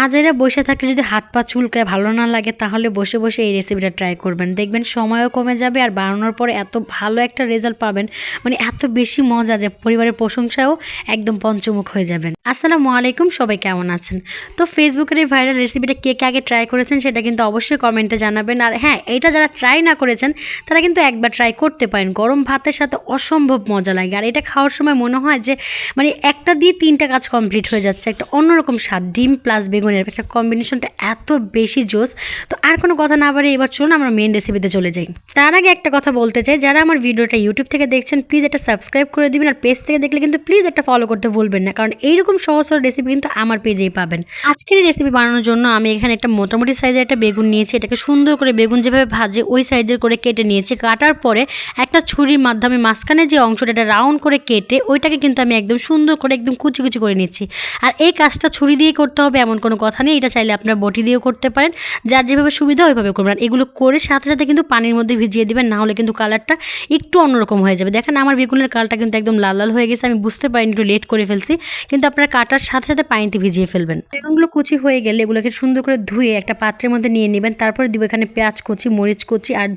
আজ এরা বসে থাকলে যদি হাত পা চুলকায় ভালো না লাগে তাহলে বসে বসে এই রেসিপিটা ট্রাই করবেন, দেখবেন সময়ও কমে যাবে আর বানানোর পরে এত ভালো একটা রেজাল্ট পাবেন, মানে এত বেশি মজা যে পরিবারের প্রশংসাও একদম পঞ্চমুখ হয়ে যাবেন। আসসালামু আলাইকুম, সবাই কেমন আছেন? তো ফেসবুকের এই ভাইরাল রেসিপিটা কে কে আগে ট্রাই করেছেন সেটা কিন্তু অবশ্যই কমেন্টে জানাবেন। আর হ্যাঁ, এটা যারা ট্রাই না করেছেন তারা কিন্তু একবার ট্রাই করতে পারেন। গরম ভাতের সাথে অসম্ভব মজা লাগে আর এটা খাওয়ার সময় মনে হয় যে মানে একটা দিয়ে তিনটা কাজ কমপ্লিট হয়ে যাচ্ছে। একটা অন্যরকম স্বাদ, ডিম প্লাস বেগুনের একটা কম্বিনেশনটা এত বেশি জোস। তো আর কোনো কথা না বাড়িয়ে এবার চলুন আমরা মেন রেসিপিতে চলে যাই। তার আগে একটা কথা বলতে চাই, যারা আমার ভিডিওটা ইউটিউব থেকে দেখছেন প্লিজ একটা সাবস্ক্রাইব করে দিবেন, আর পেজ থেকে দেখলে কিন্তু প্লিজ একটা ফলো করতে ভুলবেন না, কারণ এইরকম সহজ সহজ রেসিপি কিন্তু আমার পেজেই পাবেন। আজকের রেসিপি বানানোর জন্য আমি এখানে একটা মোটামুটি সাইজের একটা বেগুন নিয়েছি। এটাকে সুন্দর করে বেগুন যেভাবে ভাজে ওই সাইজের করে কেটে নিয়েছি। কাটার পরে একটা ছুরির মাধ্যমে মাঝখানে যে অংশটা এটা রাউন্ড করে কেটে ওইটাকে কিন্তু আমি একদম সুন্দর করে একদম কুচি কুচি করে নিচ্ছি। আর এই কাজটা ছুরি দিয়ে করতে হবে এমন কোনো কথা নেই, এটা চাইলে আপনারা বটি দিয়েও করতে পারেন, যার যেভাবে সুবিধা ওইভাবে করবেন। এগুলো করে সাথে সাথে কিন্তু পানির মধ্যে ভিজিয়ে দিবেন, না হলে কিন্তু কালারটা একটু অন্যরকম হয়ে যাবে। দেখেন আমার বেগুনের কালারটা কিন্তু একদম লাল লাল হয়ে গেছে, আমি বুঝতে পারিনি, একটু লেট করে ফেলছি, কিন্তু আপনারা কাটার সাথে সাথে পানিতে ভিজিয়ে ফেলবেন। বেগুনগুলো কুচি হয়ে গেলে এগুলোকে সুন্দর করে ধুয়ে একটা পাত্রের মধ্যে নিয়ে নেবেন। তারপরে দিব এখানে পেঁয়াজ কুচি, মরিচ কুচি আর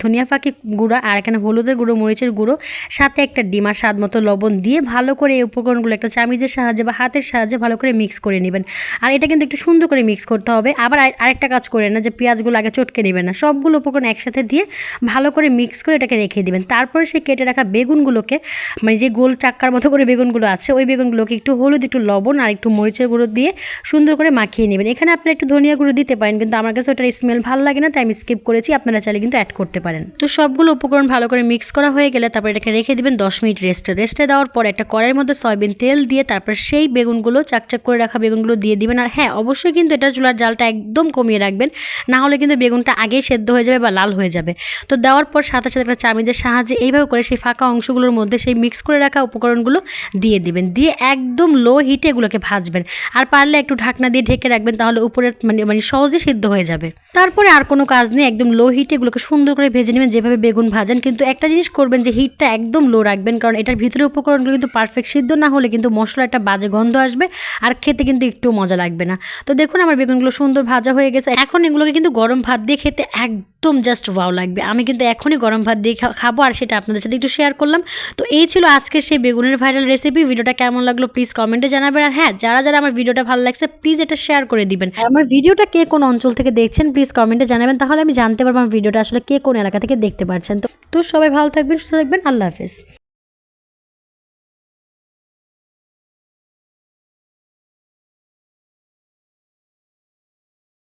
ধনিয়া ফাঁকি গুঁড়া, আর এখানে হলুদের গুঁড়ো, মরিচের গুঁড়ো, সাথে একটা ডিম আর স্বাদ মতো লবণ দিয়ে ভালো করে এই উপকরণগুলো একটা চামিচের সাহায্যে বা হাতের সাহায্যে ভালো করে মিক্স করে নেবেন। আর এটা কিন্তু একটু সুন্দর করে মিক্স করতে হবে। আবার আরেকটা কাজ করে না যে পেঁয়াজগুলো আগে চটকে নেবেন না, সবগুলো উপকরণ একসাথে দিয়ে ভালো করে মিক্স করে এটাকে রেখে দিবেন। তারপরে সেই কেটে রাখা বেগুনগুলোকে, মানে যে গোল চাক্কার মতো করে বেগুনগুলো আছে ওই বেগুনগুলোকে একটু হলুদ, একটু লবণ আর একটু মরিচের গুঁড়ো দিয়ে সুন্দর করে মাখিয়ে নেবেন। এখানে আপনারা একটু ধনিয়া গুঁড়ো দিতে পারেন, কিন্তু আমার কাছে ওটার স্মেল ভালো লাগে না তাই আমি স্কিপ করেছি, আপনারা চাইলে কিন্তু অ্যাড করতে পারেন। তো সবগুলো উপকরণ ভালো করে মিক্স করা হয়ে গেলে তারপর এটাকে রেখে দিবেন 10 মিনিট রেস্টে দেওয়ার পর একটা কড়াইয়ের মধ্যে সয়াবিন তেল দিয়ে তারপর সেই বেগুনগুলো চাকচাক করে রাখা বেগুনগুলো দিয়ে দিবেন। আর হ্যাঁ, অবশ্যই কিন্তু এটা চুলার জালটা একদম কমিয়ে রাখবেন, না হলে কিন্তু বেগুনটা আগেই সেদ্ধ হয়ে যাবে বা লাল হয়ে যাবে। তো দেওয়ার পর সাথে সাথে একটা চামিচের সাহায্যে এইভাবে করে সেই ফাঁকা অংশগুলোর মধ্যে সেই মিক্স করে রাখা উপকরণগুলো দিয়ে দিবেন, দিয়ে একদম লো হিটে এগুলোকে ভাজবেন। আর পারলে একটু ঢাকনা দিয়ে ঢেকে রাখবেন, তাহলে উপরে মানে সহজে সিদ্ধ হয়ে যাবে। তারপরে আর কোনো কাজ নেই, একদম লো হিটে এগুলোকে সুন্দর করে ভেজে নেবেন যেভাবে বেগুন ভাজেন। কিন্তু একটা জিনিস করবেন যে হিটটা একদম লো রাখবেন, কারণ এটার ভিতরে উপকরণগুলো কিন্তু পারফেক্ট সিদ্ধ না হলে কিন্তু মশলাটা বাজে গন্ধ আসবে আর খেতে কিন্তু একটু মজা লাগবে না। তো দেখুন আমার বেগুনগুলো সুন্দর ভাজা হয়ে গেছে। এখন এগুলোকে কিন্তু গরম ভাত দিয়ে খেতে একদম জাস্ট ওয়াও লাগবে। আমি কিন্তু এখনই গরম ভাত দিয়ে খাবো আর সেটা আপনাদের সাথে একটু শেয়ার করলাম। তো এই ছিল আজকে সেই বেগুনের ভাইরাল রেসিপি। ভিডিওটা কেমন লাগলো প্লিজ কমেন্টে জানাবেন। আর হ্যাঁ, যারা যারা আমার ভিডিওটা ভালো লাগছে প্লিজ এটা শেয়ার করে দিবেন। আমার ভিডিওটা কে কোন অঞ্চল থেকে দেখছেন প্লিজ কমেন্টে জানাবেন, তাহলে আমি জানতে পারবো আমার ভিডিওটা আসলে কে কোন এলাকা থেকে দেখতে পাচ্ছেন। তো সবাই ভালো থাকবেন, সুস্থ থাকবেন, আল্লাহ হাফেজ।